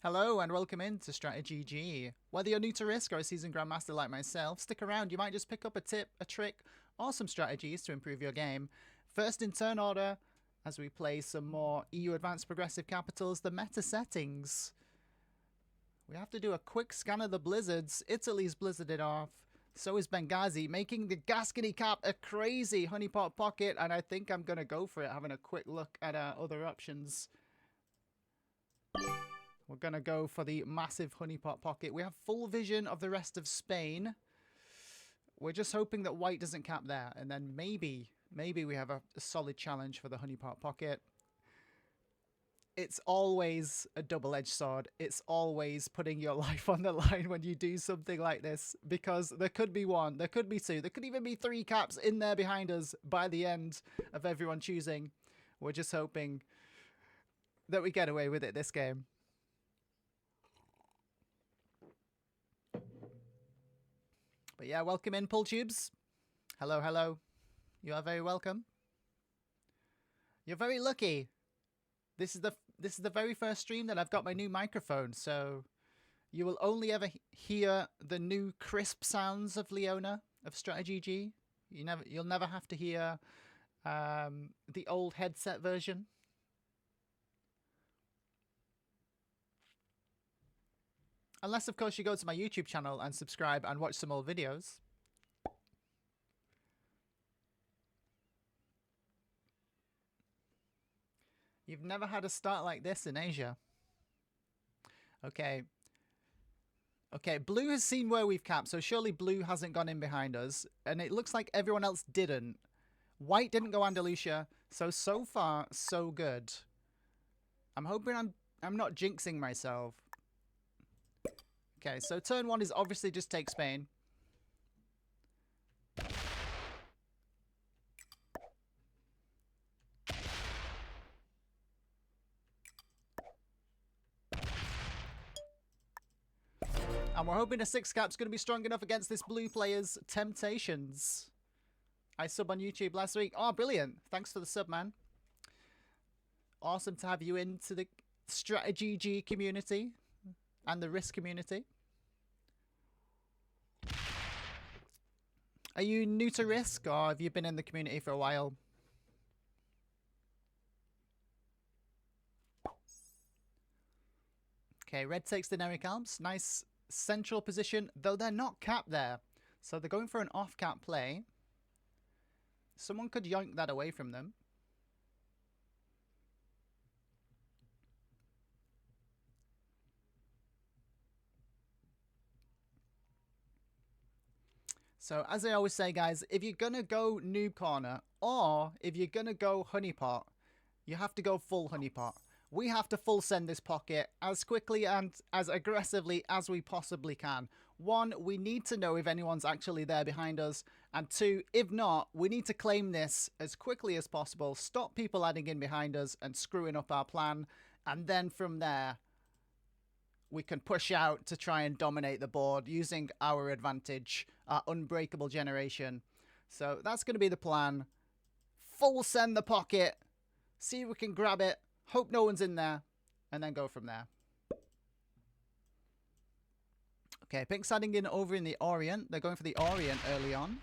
Hello and welcome into StratiGG. Whether you're new to Risk or a seasoned Grandmaster like myself, stick around, you might just pick up a tip, a trick, or some strategies to improve your game. First in turn order, as we play some more EU Advanced Progressive Capitals, the meta settings. We have to do a quick scan of the blizzards. Italy's blizzarded off. So is Benghazi, making the Gascony cap a crazy honeypot pocket, and I think I'm going to go for it, having a quick look at our other options. We're going to go for the massive honeypot pocket. We have full vision of the rest of Spain. We're just hoping that white doesn't cap there. And then maybe we have a solid challenge for the honeypot pocket. It's always a double-edged sword. It's always putting your life on the line when you do something like this. Because there could be one, there could be two, there could even be three caps in there behind us by the end of everyone choosing. We're just hoping that we get away with it this game. But yeah, welcome in, Pull Tubes. Hello, hello. You are very welcome. You're very lucky. This is the very first stream that I've got my new microphone, so you will only ever hear the new crisp sounds of Leona of StratiGG. You'll never have to hear the old headset version. Unless, of course, you go to my YouTube channel and subscribe and watch some old videos. You've never had a start like this in Asia. Okay. Okay, blue has seen where we've capped, so surely blue hasn't gone in behind us. And it looks like everyone else didn't. White didn't go Andalusia, so far, so good. I'm hoping I'm not jinxing myself. Okay, so turn one is obviously just take Spain. And we're hoping a 6 cap's going to be strong enough against this blue player's temptations. I sub on YouTube last week. Oh, brilliant. Thanks for the sub, man. Awesome to have you into the StratiGG community and the Risk community. Are you new to Risk, or have you been in the community for a while? Okay, red takes the Neric Alps. Nice central position, though they're not capped there. So they're going for an off-cap play. Someone could yoink that away from them. So, as I always say, guys, if you're going to go noob corner, or if you're going to go honeypot, you have to go full honeypot. We have to full send this pocket as quickly and as aggressively as we possibly can. One, we need to know if anyone's actually there behind us. And two, if not, we need to claim this as quickly as possible, stop people adding in behind us and screwing up our plan. And then from there, we can push out to try and dominate the board using our advantage, our unbreakable generation. So that's going to be the plan. Full send the pocket. See if we can grab it. Hope no one's in there. And then go from there. Okay, pink's adding in over in the Orient. They're going for the Orient early on.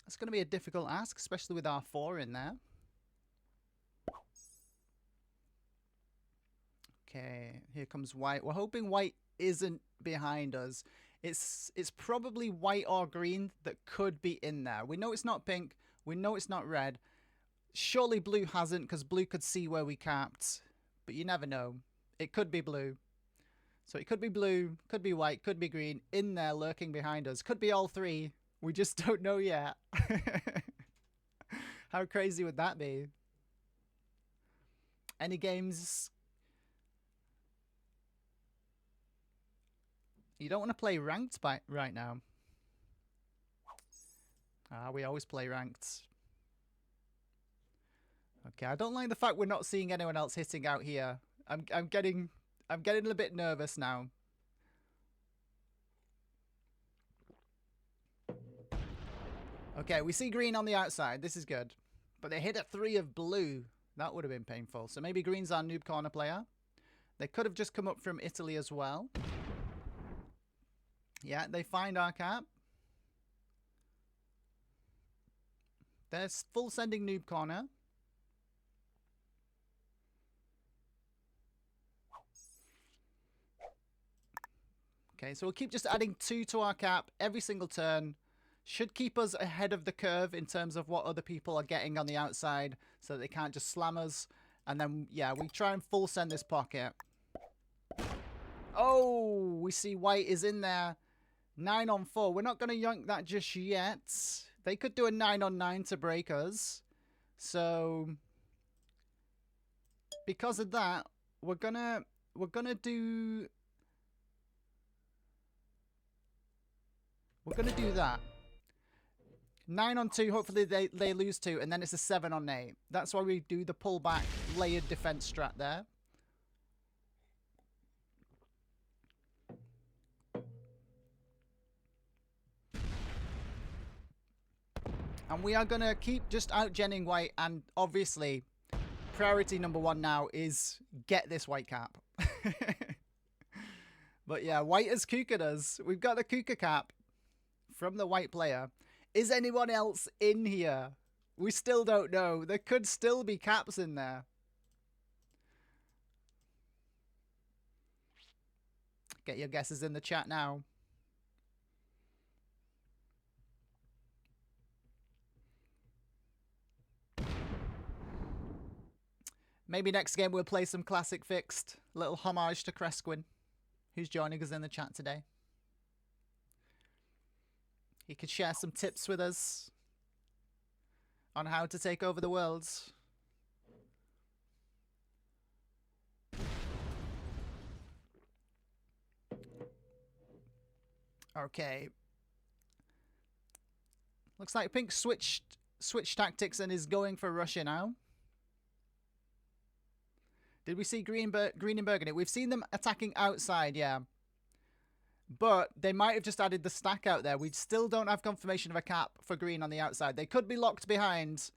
It's going to be a difficult ask, especially with our 4 in there. Okay, here comes white. We're hoping white isn't behind us. It's probably white or green that could be in there. We know it's not pink. We know it's not red. Surely blue hasn't, because blue could see where we capped. But you never know. It could be blue. So it could be blue, could be white, could be green, in there lurking behind us. Could be all three. We just don't know yet. How crazy would that be? Any games? You don't want to play ranked right now. We always play ranked. Okay, I don't like the fact we're not seeing anyone else hitting out here. I'm getting a bit nervous now. Okay, we see green on the outside. This is good. But they hit a 3 of blue. That would have been painful. So maybe green's our noob corner player. They could have just come up from Italy as well. Yeah, they find our cap. They're full sending noob corner. Okay, so we'll keep just adding 2 to our cap every single turn. Should keep us ahead of the curve in terms of what other people are getting on the outside so that they can't just slam us. And then, yeah, we try and full send this pocket. Oh, we see white is in there. 9 on 4. We're not going to yoink that just yet. They could do a 9 on 9 to break us. So, because of that, we're gonna do that. 9 on 2, hopefully they lose 2, and then it's a 7 on 8. That's why we do the pullback layered defense strat there. And we are going to keep just out-genning white, and obviously, priority number 1 now is get this white cap. But yeah, white has kookaed us. We've got the kooka cap from the white player. Is anyone else in here? We still don't know. There could still be caps in there. Get your guesses in the chat now. Maybe next game we'll play some classic fixed. Little homage to Cresquin, who's joining us in the chat today. He could share some tips with us on how to take over the world. Okay. Looks like Pink switched tactics and is going for Russia now. Did we see green and burgundy? We've seen them attacking outside, yeah. But they might have just added the stack out there. We still don't have confirmation of a cap for green on the outside. They could be locked behind.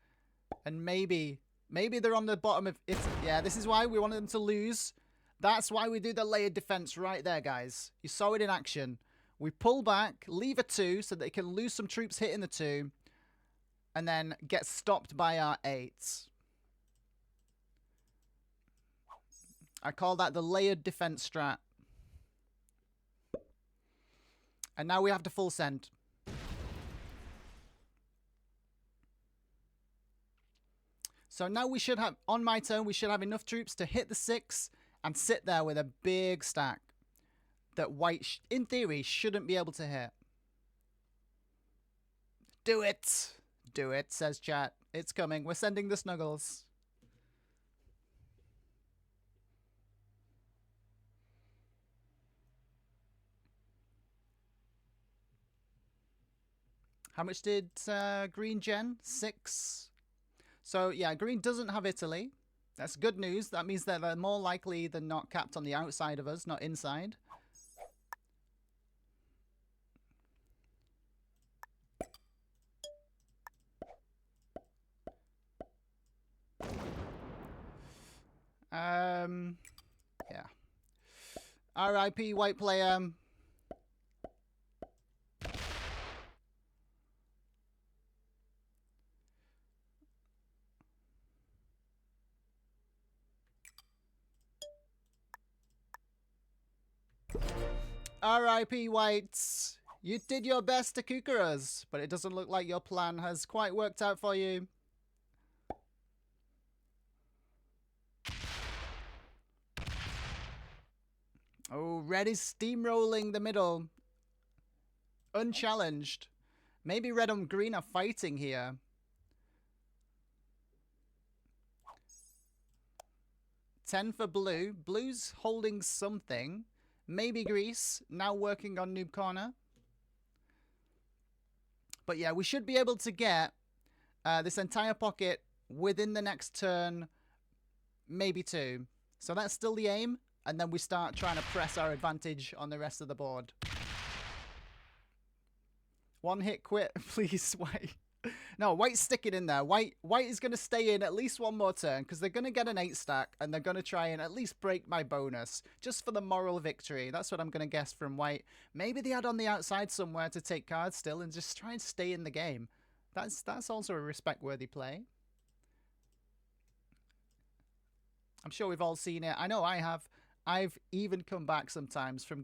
And maybe they're on the bottom of it. Yeah, this is why we wanted them to lose. That's why we do the layered defense right there, guys. You saw it in action. We pull back, leave a 2 so they can lose some troops hitting the 2. And then get stopped by our 8. I call that the layered defense strat. And now we have to full send. So now we should have, on my turn, we should have enough troops to hit the 6 and sit there with a big stack that white, in theory, shouldn't be able to hit. Do it. Do it, says chat. It's coming. We're sending the snuggles. How much did green gen? 6. So, yeah, green doesn't have Italy. That's good news. That means that they're more likely than not capped on the outside of us, not inside. Yeah. RIP white player. R.I.P. Whites. You did your best to kooker us, but it doesn't look like your plan has quite worked out for you. Oh, red is steamrolling the middle. Unchallenged. Maybe red and green are fighting here. $10 for blue. Blue's holding something. Maybe Greece, now working on Noob Corner. But yeah, we should be able to get this entire pocket within the next turn, maybe 2. So that's still the aim, and then we start trying to press our advantage on the rest of the board. One hit quit, please, White. No, white's sticking in there. White is going to stay in at least one more turn because they're going to get an 8 stack and they're going to try and at least break my bonus just for the moral victory. That's what I'm going to guess from white. Maybe they had on the outside somewhere to take cards still and just try and stay in the game. That's also a respect-worthy play. I'm sure we've all seen it. I know I have. I've even come back sometimes from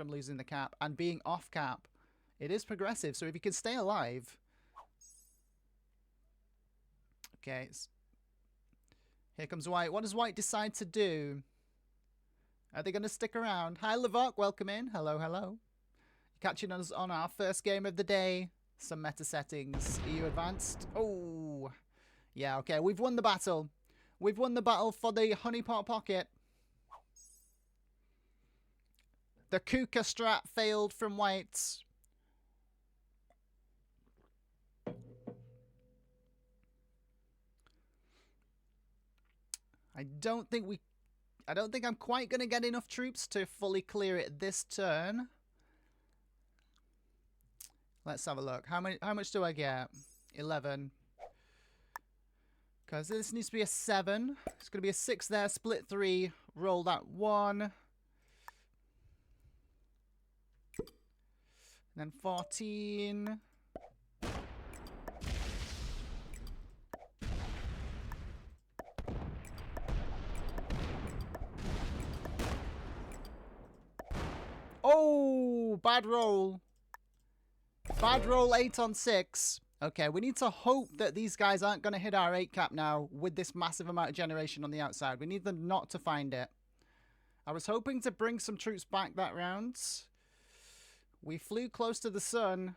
losing the cap and being off cap. It is progressive, so if you can stay alive. Okay. Here comes white. What does white decide to do? Are they going to stick around? Hi, Levok. Welcome in. Hello, hello. Catching us on our first game of the day. Some meta settings. Are you advanced? Oh. Yeah, okay. We've won the battle. We've won the battle for the honeypot pocket. The Kuka strat failed from white. I don't think I'm quite going to get enough troops to fully clear it this turn. Let's have a look. How much do I get? 11. Because this needs to be a 7. It's going to be a 6 there. Split 3. Roll that 1. And then 14. Oh, bad roll. Bad roll, 8 on 6. Okay, we need to hope that these guys aren't going to hit our 8 cap now with this massive amount of generation on the outside. We need them not to find it. I was hoping to bring some troops back that round. We flew close to the sun.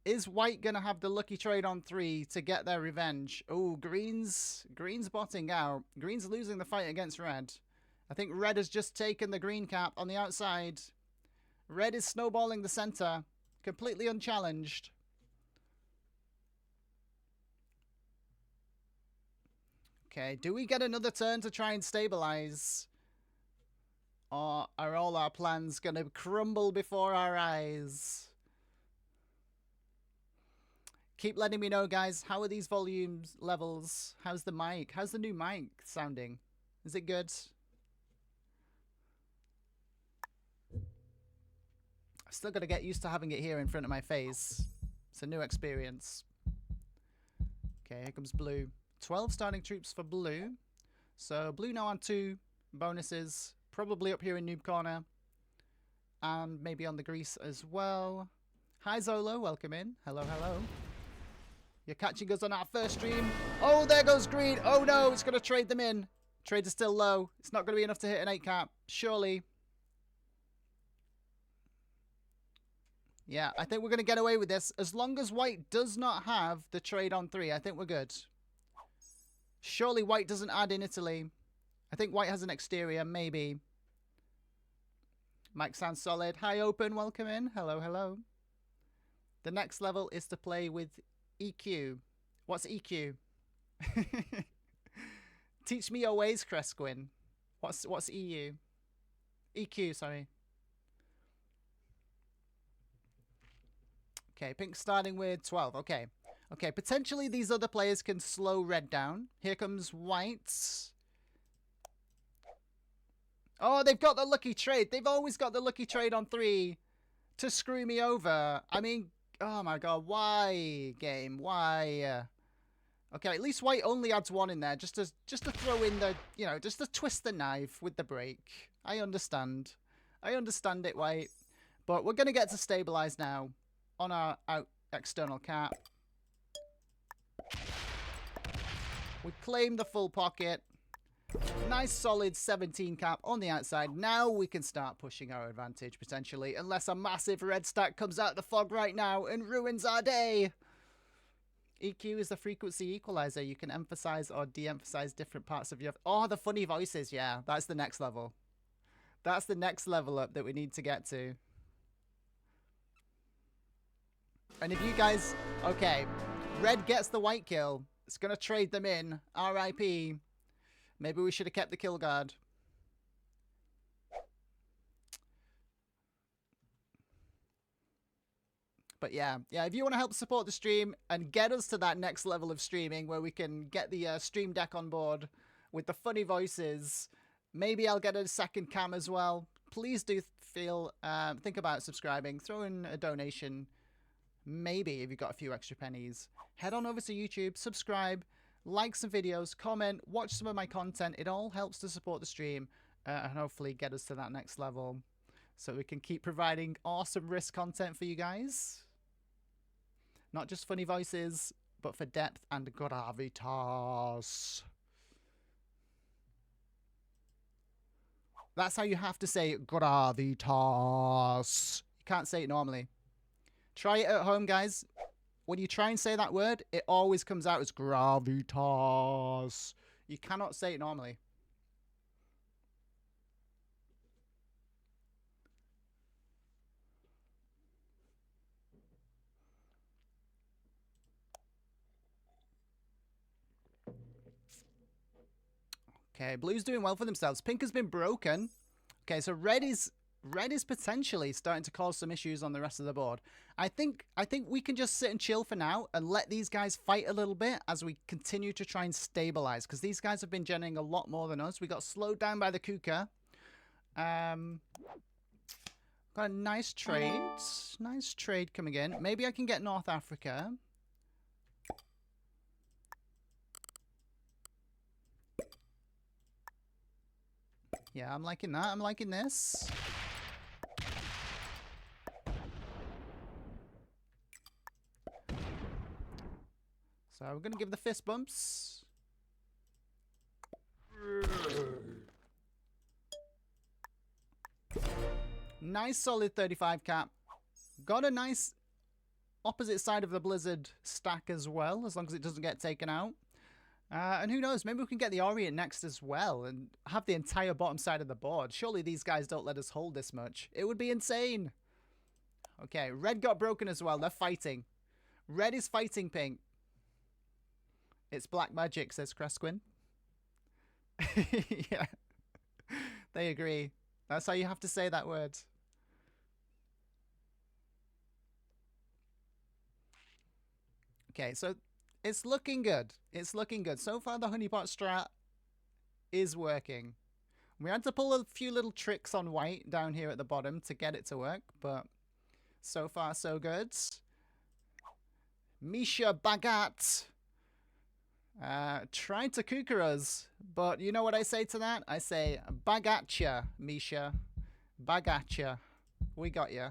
Is white going to have the lucky trade on 3 to get their revenge? Oh, green's botting out. Green's losing the fight against red. I think red has just taken the green cap on the outside. Red is snowballing the center. Completely unchallenged. Okay, do we get another turn to try and stabilize? Or are all our plans going to crumble before our eyes? Keep letting me know, guys. How are these volumes levels? How's the mic? How's the new mic sounding? Is it good? I've still got to get used to having it here in front of my face. It's a new experience. Okay, here comes blue. 12 starting troops for blue. So blue now on 2 bonuses. Probably up here in noob corner. And maybe on the grease as well. Hi Zolo, welcome in. Hello, hello. You're catching us on our first stream. Oh, there goes green. Oh no, it's going to trade them in. Trades are still low. It's not going to be enough to hit an 8 cap. Surely. Yeah, I think we're going to get away with this. As long as white does not have the trade on 3, I think we're good. Surely white doesn't add in Italy. I think white has an exterior, maybe. Mic sounds solid. Hi, open. Welcome in. Hello, hello. The next level is to play with EQ. What's EQ? Teach me your ways, Cresquin. What's EU? EQ, sorry. Okay, pink starting with 12. Okay. Okay, potentially these other players can slow red down. Here comes white. Oh, they've got the lucky trade. They've always got the lucky trade on 3 to screw me over. I mean, oh my god, why, game? Why? Okay, at least white only adds 1 in there just to throw in the, you know, just to twist the knife with the break. I understand. I understand it, white. But we're going to get to stabilize now on our external cap. We claim the full pocket. Nice solid 17 cap on the outside. Now we can start pushing our advantage potentially. Unless a massive red stack comes out the fog right now and ruins our day. EQ is the frequency equalizer. You can emphasize or de-emphasize different parts of your... Oh, the funny voices. Yeah, that's the next level. That's the next level up that we need to get to. And if you guys... Okay. Red gets the white kill. It's going to trade them in. RIP. Maybe we should have kept the kill guard. But But yeah, if you want to help support the stream and get us to that next level of streaming where we can get the stream deck on board with the funny voices, maybe I'll get a second cam as well. Please do think about subscribing, throw in a donation. Maybe if you've got a few extra pennies, head on over to YouTube, subscribe, like some videos, comment, watch some of my content. It all helps to support the stream and hopefully get us to that next level so we can keep providing awesome risk content for you guys. Not just funny voices, but for depth and gravitas. That's how you have to say gravitas. You can't say it normally. Try it at home, guys. When you try and say that word, it always comes out as gravitas. You cannot say it normally. Okay, blue's doing well for themselves. Pink has been broken. Okay, so red is potentially starting to cause some issues on the rest of the board. I think we can just sit and chill for now and let these guys fight a little bit as we continue to try and stabilize, because these guys have been generating a lot more than us. We got slowed down by the Kuka. Got a nice trade. Nice trade coming in. Maybe I can get North Africa. Yeah, I'm liking that. I'm liking this. So we're going to give the fist bumps. Nice solid 35 cap. Got a nice opposite side of the Blizzard stack as well, as long as it doesn't get taken out. And who knows, maybe we can get the Orient next as well and have the entire bottom side of the board. Surely these guys don't let us hold this much. It would be insane. Okay, red got broken as well. They're fighting. Red is fighting pink. It's black magic, says Cresquin. Yeah, they agree. That's how you have to say that word. Okay, so it's looking good. It's looking good. So far, the honeypot strat is working. We had to pull a few little tricks on white down here at the bottom to get it to work, but so far, so good. Misha Bagat tried to Kuka us, but you know what I say to that? I say, Bagatcha, Misha. Bagatcha. We got ya.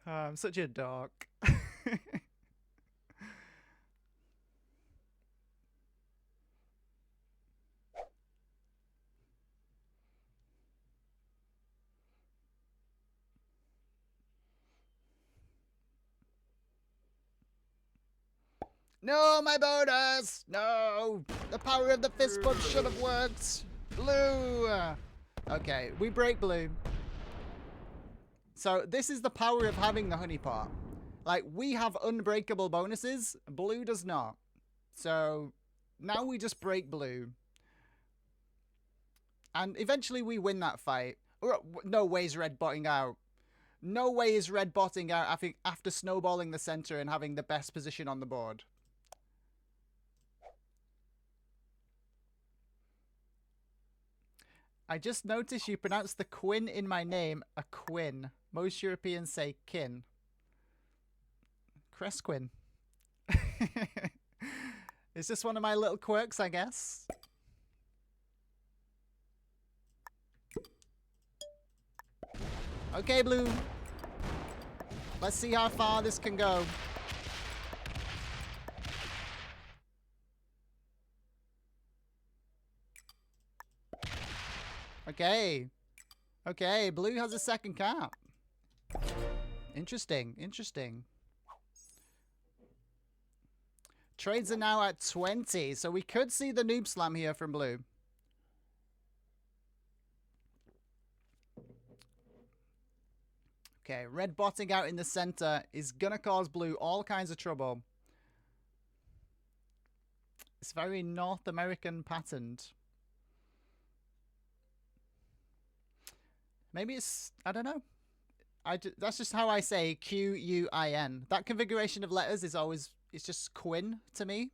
I'm such a dork. No, my bonus! No! The power of the fist bump should have worked! Blue! Okay, we break blue. So this is the power of having the honeypot. Like, we have unbreakable bonuses. Blue does not. So now we just break blue. And eventually we win that fight. No way is red botting out. No way is red botting out after snowballing the center and having the best position on the board. I just noticed you pronounce the Quinn in my name a Quinn. Most Europeans say kin. Cresquin. It's just one of my little quirks, I guess. Okay, blue. Let's see how far this can go. Okay. Okay, blue has a second cap. Interesting, interesting. Trades are now at 20, so we could see the noob slam here from blue. Okay, red botting out in the center is gonna cause blue all kinds of trouble. It's very North American patterned. Maybe it's, I don't know. That's just how I say Quin. That configuration of letters is always, it's just Quinn to me.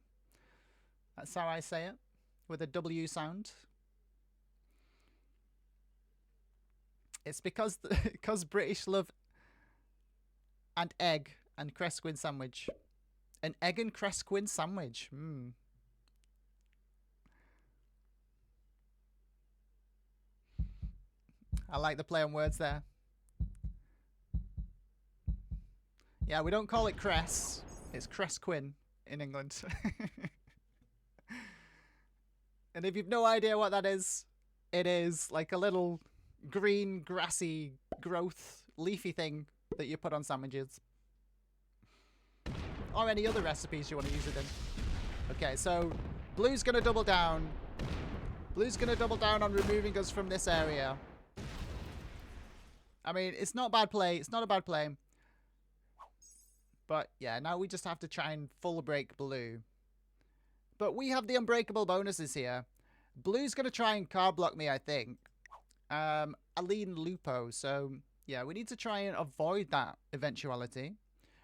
That's how I say it, with a W sound. It's because British love and egg and Cresquin sandwich. An egg and Cresquin sandwich. I like the play on words there. Yeah, we don't call it Cress. It's Cresquin in England. And if you've no idea what that is, it is like a little green, grassy, growth, leafy thing that you put on sandwiches. Or any other recipes you want to use it in. Okay, so Blue's going to double down. Blue's going to double down on removing us from this area. I mean, it's not bad play. It's not a bad play. But yeah, now we just have to try and full break Blue. But we have the unbreakable bonuses here. Blue's going to try and card block me, I think. Aline Lupo. So yeah, we need to try and avoid that eventuality.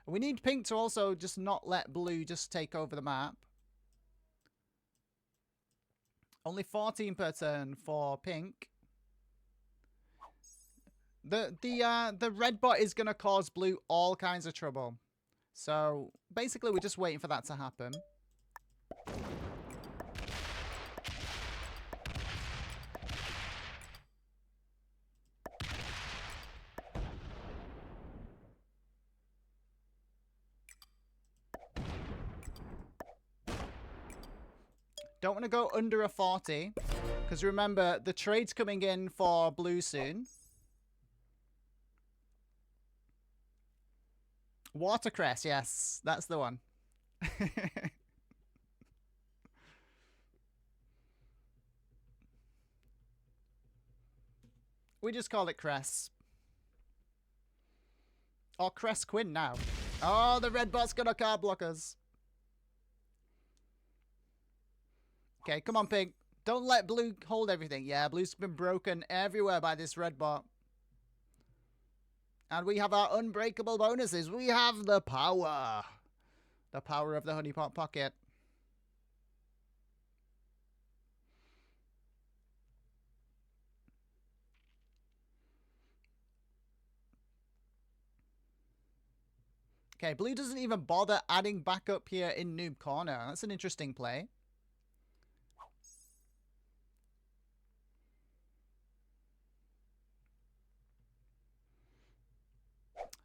We need Pink to also just not let Blue just take over the map. Only 14 per turn for Pink. The red bot is going to cause Blue all kinds of trouble. So basically we're just waiting for that to happen. Don't want to go under a 40. Because remember, the trade's coming in for Blue soon. Watercress, yes. That's the one. We just call it Cress. Or Cresquin now. Oh, the red bot's gonna card block us. Okay, come on, Pink. Don't let Blue hold everything. Yeah, Blue's been broken everywhere by this red bot. And we have our unbreakable bonuses. We have the power. The power of the honeypot pocket. Okay, Blue doesn't even bother adding back up here in Noob Corner. That's an interesting play.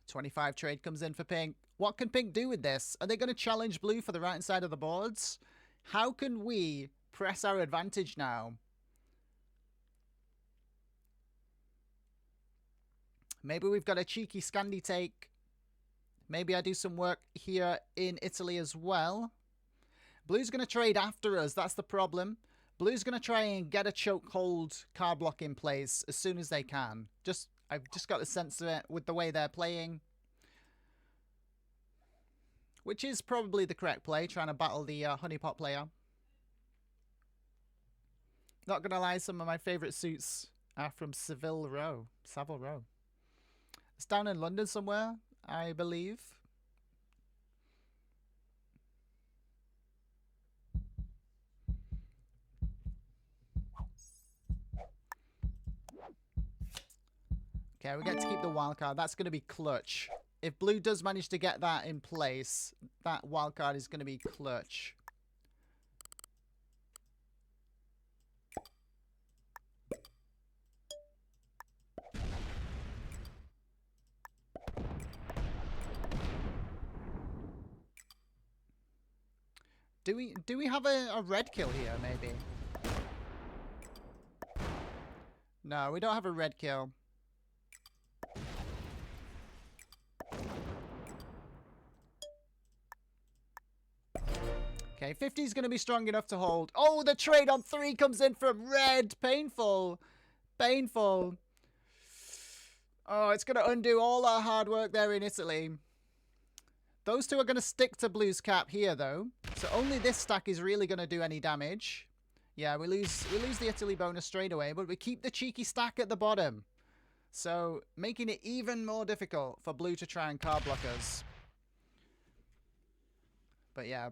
25 trade comes in for Pink. What can Pink do with this? Are they going to challenge Blue for the right side of the boards? How can we press our advantage now? Maybe we've got a cheeky Scandi take. Maybe I do some work here in Italy as well. Blue's going to trade after us. That's the problem. Blue's going to try and get a chokehold card block in place as soon as they can. I've just got the sense of it with the way they're playing. Which is probably the correct play, trying to battle the honeypot player. Not going to lie, some of my favourite suits are from Savile Row. It's down in London somewhere, I believe. Okay, we get to keep the wildcard. That's going to be clutch. If Blue does manage to get that in place, that wildcard is going to be clutch. Do we have a red kill here, maybe? No, we don't have a red kill. Okay, 50 is going to be strong enough to hold. Oh, the trade on 3 comes in from red. Painful. Painful. Oh, it's going to undo all our hard work there in Italy. Those two are going to stick to Blue's cap here, though. So only this stack is really going to do any damage. Yeah, we lose the Italy bonus straight away, but we keep the cheeky stack at the bottom. So, making it even more difficult for blue to try and card block us. But yeah,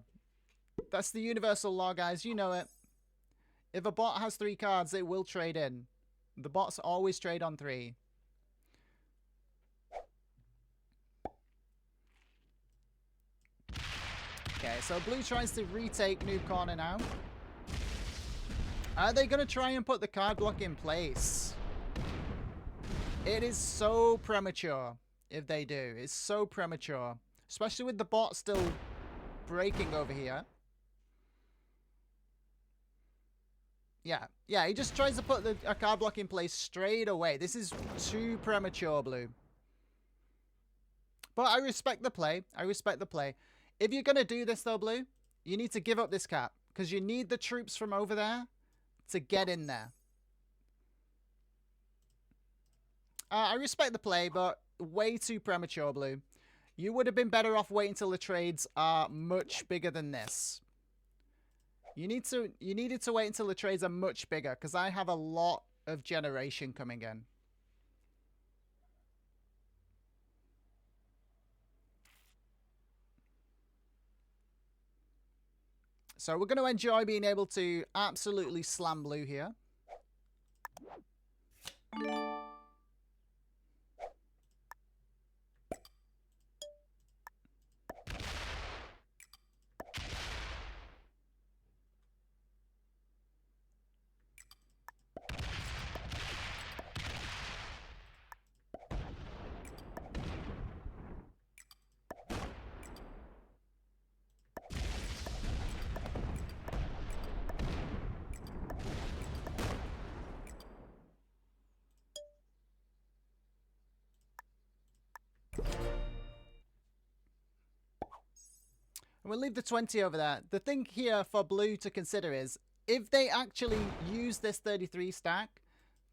that's the universal law, guys. You know it. If a bot has 3 cards, it will trade in. The bots always trade on 3. Okay, so blue tries to retake Noob Corner now. Are they going to try and put the card block in place? It is so premature if they do. It's so premature. Especially with the bot still breaking over here. Yeah, he just tries to put a card block in place straight away. This is too premature, blue. But I respect the play. I respect the play. If you're going to do this, though, blue, you need to give up this cap. Because you need the troops from over there to get in there. I respect the play, but way too premature, blue. You would have been better off waiting until the trades are much bigger than this. You needed to wait until the trades are much bigger, because I have a lot of generation coming in. So we're going to enjoy being able to absolutely slam blue here. And we'll leave the 20 over there. The thing here for blue to consider is, if they actually use this 33 stack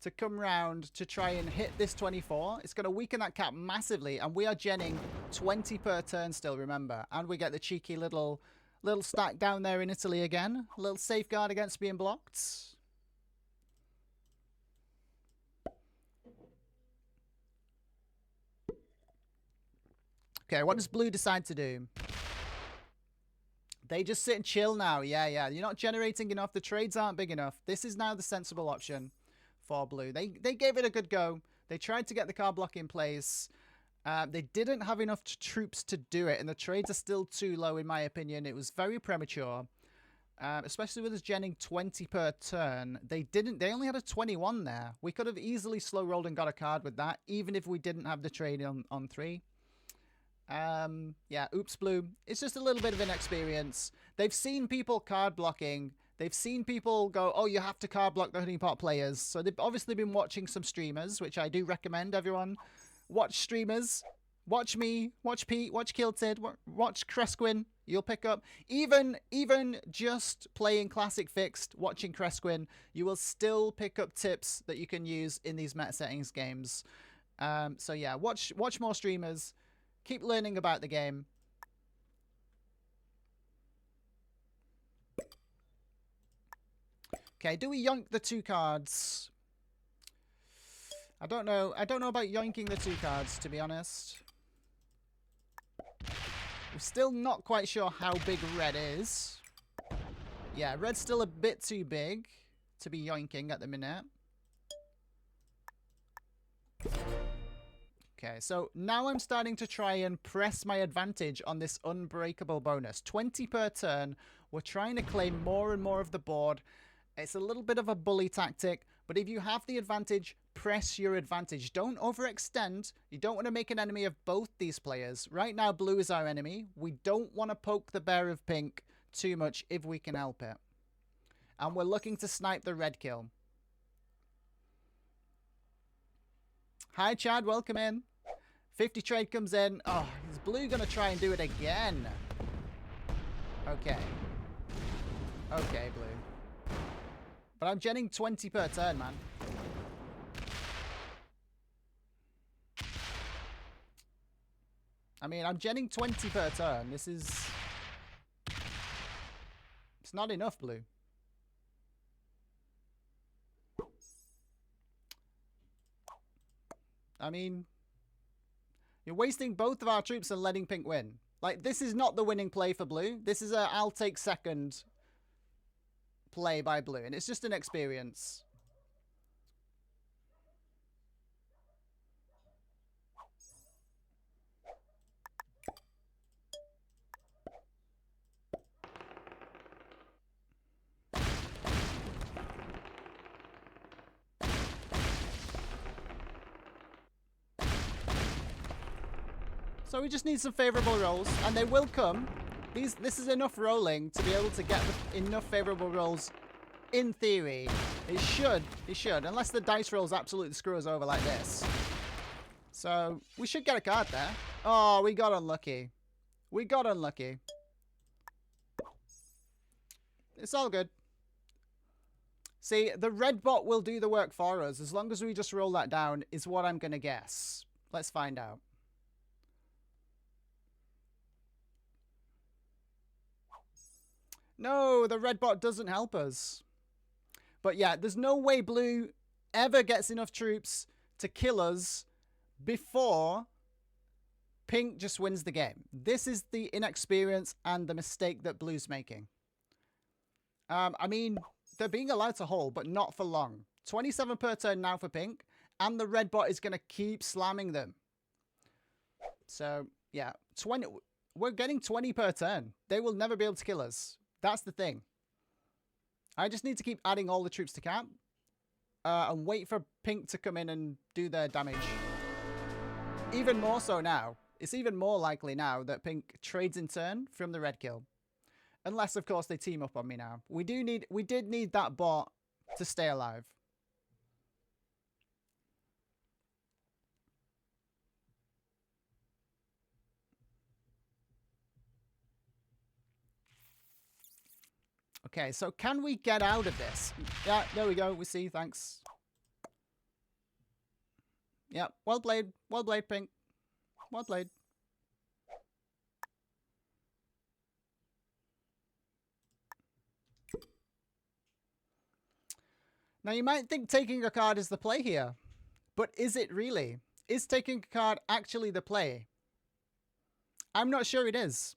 to come round to try and hit this 24, it's going to weaken that cap massively. And we are genning 20 per turn still, remember. And we get the cheeky little stack down there in Italy again. A little safeguard against being blocked. Okay, what does blue decide to do? They just sit and chill now. Yeah. You're not generating enough. The trades aren't big enough. This is now the sensible option for blue. They gave it a good go. They tried to get the card block in place. They didn't have enough troops to do it, and the trades are still too low, in my opinion. It was very premature, especially with us genning 20 per turn. They only had a 21 there. We could have easily slow rolled and got a card with that, even if we didn't have the trade on 3. Yeah, oops, blue. It's just a little bit of inexperience. They've seen people card blocking. They've seen people go, oh, you have to card block the honeypot players. So they've obviously been watching some streamers, which I do recommend everyone. Watch streamers. Watch me. Watch Pete. Watch Kilted. Watch Cresquin. You'll pick up. Even just playing Classic Fixed, watching Cresquin, you will still pick up tips that you can use in these meta settings games. So yeah, watch more streamers. Keep learning about the game. Okay, do we yoink the 2 cards? I don't know. I don't know about yoinking the 2 cards, to be honest. We're still not quite sure how big red is. Yeah, red's still a bit too big to be yoinking at the minute. Okay, so now I'm starting to try and press my advantage on this unbreakable bonus. 20 per turn. We're trying to claim more and more of the board. It's a little bit of a bully tactic, but if you have the advantage, press your advantage. Don't overextend. You don't want to make an enemy of both these players. Right now, blue is our enemy. We don't want to poke the bear of pink too much if we can help it. And we're looking to snipe the red kill. Hi, Chad. Welcome in. 50 trade comes in. Oh, is blue going to try and do it again? Okay. Okay, blue. But I'm genning 20 per turn, man. I mean, I'm genning 20 per turn. This is... It's not enough, blue. I mean, you're wasting both of our troops and letting pink win. Like, this is not the winning play for blue. This is a I'll take second play by blue, and it's just an experience. So we just need some favourable rolls, and they will come. This is enough rolling to be able to get enough favourable rolls. In theory, it should, unless the dice rolls absolutely screw us over like this. So we should get a card there. Oh, we got unlucky. We got unlucky. It's all good. See, the red bot will do the work for us as long as we just roll that down, is what I'm going to guess. Let's find out. No, the red bot doesn't help us. But yeah, there's no way blue ever gets enough troops to kill us before pink just wins the game. This is the inexperience and the mistake that blue's making. I mean, they're being allowed to hold, but not for long. 27 per turn now for pink, and the red bot is going to keep slamming them. So, yeah, we're getting 20 per turn. They will never be able to kill us. That's the thing. I just need to keep adding all the troops to camp and wait for pink to come in and do their damage. Even more so now. It's even more likely now that pink trades in turn from the red kill. Unless, of course, they team up on me now. We did need that bot to stay alive. Okay, so can we get out of this? Yeah, there we go. We see. Thanks. Yeah, well played. Well played, pink. Well played. Now, you might think taking a card is the play here. But is it really? Is taking a card actually the play? I'm not sure it is.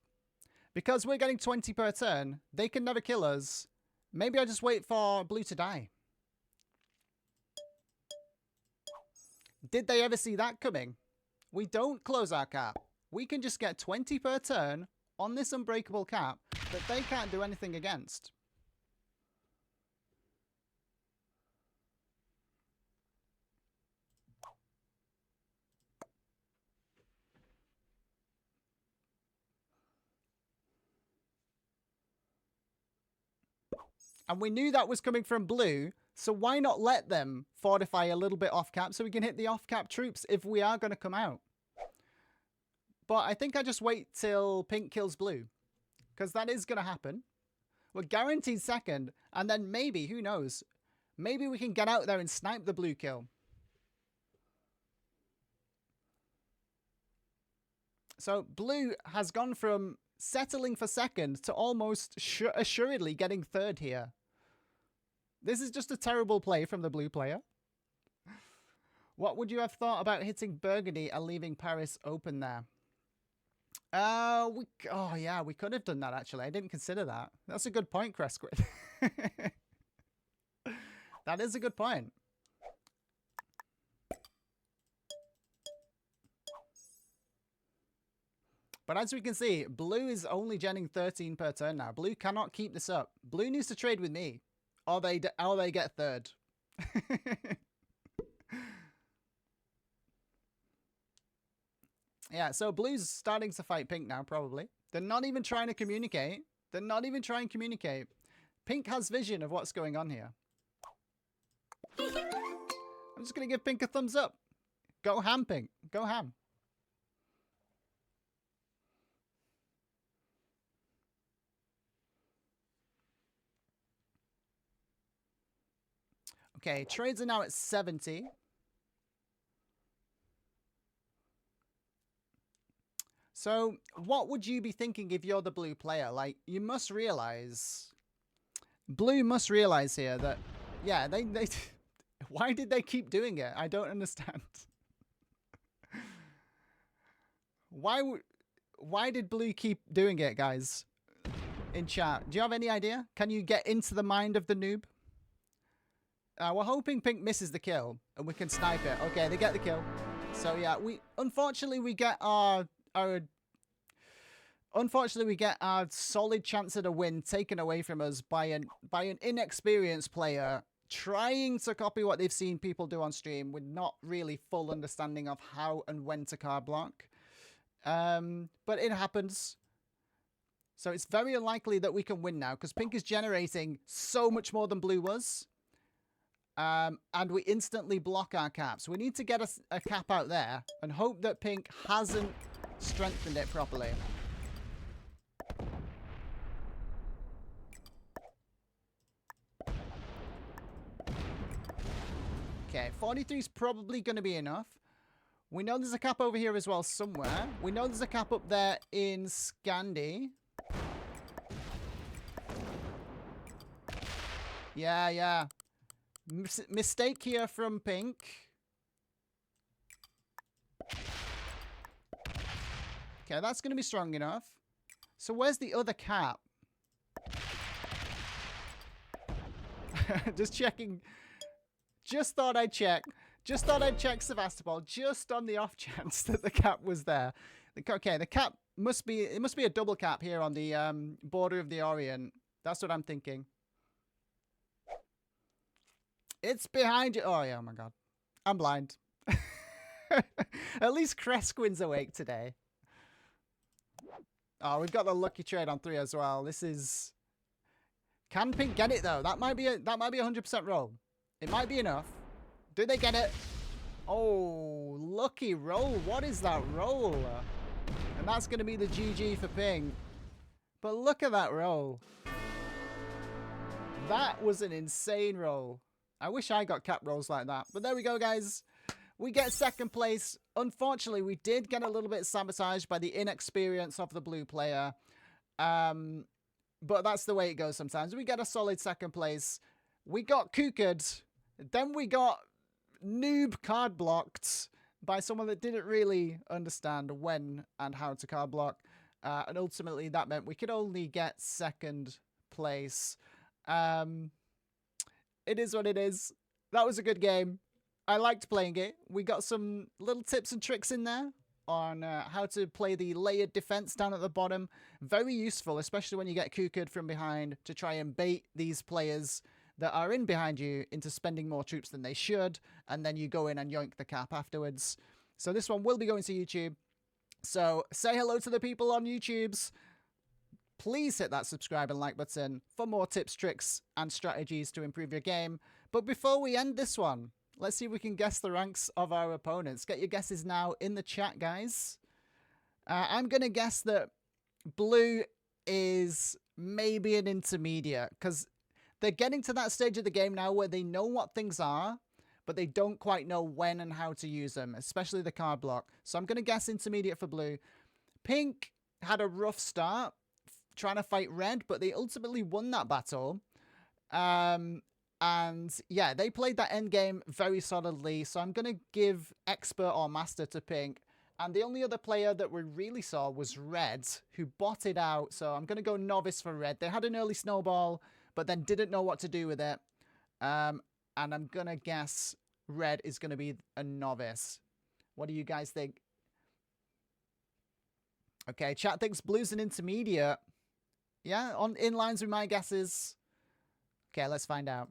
Because we're getting 20 per turn, they can never kill us. Maybe I just wait for blue to die. Did they ever see that coming? We don't close our cap. We can just get 20 per turn on this unbreakable cap that they can't do anything against. And we knew that was coming from blue, so why not let them fortify a little bit off cap so we can hit the off cap troops if we are going to come out. But I think I just wait till pink kills blue, because that is going to happen. We're guaranteed second, and then maybe, who knows, maybe we can get out there and snipe the blue kill. So blue has gone from settling for second to almost assuredly getting third here. This is just a terrible play from the blue player. What would you have thought about hitting Burgundy and leaving Paris open there? Oh yeah, we could have done that actually. I didn't consider that. That's a good point, Cresquid. That is a good point. But as we can see, blue is only genning 13 per turn now. Blue cannot keep this up. Blue needs to trade with me, or they get third. Yeah, so blue's starting to fight pink now, probably. They're not even trying to communicate. They're not even trying to communicate. Pink has vision of what's going on here. I'm just going to give pink a thumbs up. Go ham, pink. Go ham. Okay, trades are now at 70. So, what would you be thinking if you're the blue player? Like, you must realize... Blue must realize here that... Yeah, they why did they keep doing it? I don't understand. Why did blue keep doing it, guys? In chat, do you have any idea? Can you get into the mind of the noob? We're hoping pink misses the kill and we can snipe it. Okay, they get the kill. So yeah, unfortunately we get our solid chance at a win taken away from us by an inexperienced player trying to copy what they've seen people do on stream with not really full understanding of how and when to card block. But it happens. So it's very unlikely that we can win now because pink is generating so much more than blue was. And we instantly block our caps. We need to get a cap out there and hope that pink hasn't strengthened it properly. Okay, 43 is probably going to be enough. We know there's a cap over here as well somewhere. We know there's a cap up there in Scandi. Yeah. Mistake here from pink. Okay, that's going to be strong enough. So where's the other cap? Just checking. Just thought I'd check. Just thought I'd check Sevastopol, just on the off chance that the cap was there. Okay, the cap must be, it must be a double cap here on the border of the Orient. That's what I'm thinking. It's behind you. Oh, yeah, oh my god. I'm blind. At least Cresquin's awake today. Oh, we've got the lucky trade on 3 as well. This is... Can pink get it, though? That might be a 100% roll. It might be enough. Do they get it? Oh, lucky roll. What is that roll? And that's going to be the GG for pink. But look at that roll. That was an insane roll. I wish I got cap rolls like that. But there we go, guys. We get second place. Unfortunately, we did get a little bit sabotaged by the inexperience of the blue player. But that's the way it goes sometimes. We get a solid second place. We got kookered. Then we got noob card blocked by someone that didn't really understand when and how to card block. And ultimately, that meant we could only get second place. It is what it is. That was a good game. I liked playing it. We got some little tips and tricks in there on how to play the layered defense down at the bottom. Very useful, especially when you get kookered from behind to try and bait these players that are in behind you into spending more troops than they should, and then you go in and yoink the cap afterwards. So this one will be going to YouTube. So say hello to the people on YouTubes. Please hit that subscribe and like button for more tips, tricks, and strategies to improve your game. But before we end this one, let's see if we can guess the ranks of our opponents. Get your guesses now in the chat, guys. I'm going to guess that blue is maybe an intermediate, because they're getting to that stage of the game now where they know what things are, but they don't quite know when and how to use them, especially the card block. So I'm going to guess intermediate for blue. Pink had a rough start trying to fight red, but they ultimately won that battle. And yeah, they played that end game very solidly. So I'm going to give expert or master to pink. And the only other player that we really saw was red, who botted out. So I'm going to go novice for red. They had an early snowball, but then didn't know what to do with it. And I'm going to guess red is going to be a novice. What do you guys think? Okay, chat thinks blue's an intermediate. Yeah, in lines with my guesses. Okay, let's find out.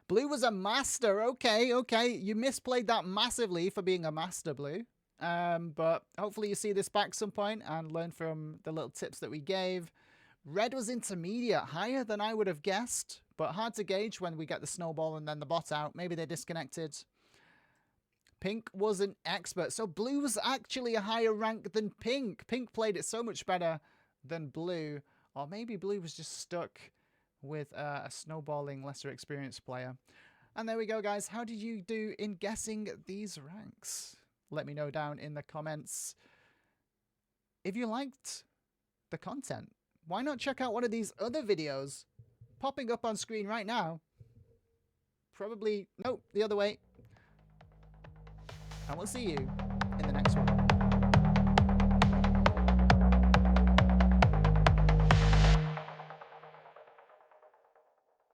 Blue was a master. Okay. You misplayed that massively for being a master, blue. But hopefully you see this back some point and learn from the little tips that we gave. Red was intermediate, higher than I would have guessed, but hard to gauge when we get the snowball and then the bot out. Maybe they're disconnected. Pink was an expert. So blue was actually a higher rank than pink. Pink played it so much better than blue. Or maybe blue was just stuck with a snowballing, lesser experienced player. And there we go, guys. How did you do in guessing these ranks? Let me know down in the comments. If you liked the content, why not check out one of these other videos popping up on screen right now? Probably, nope, the other way. And we'll see you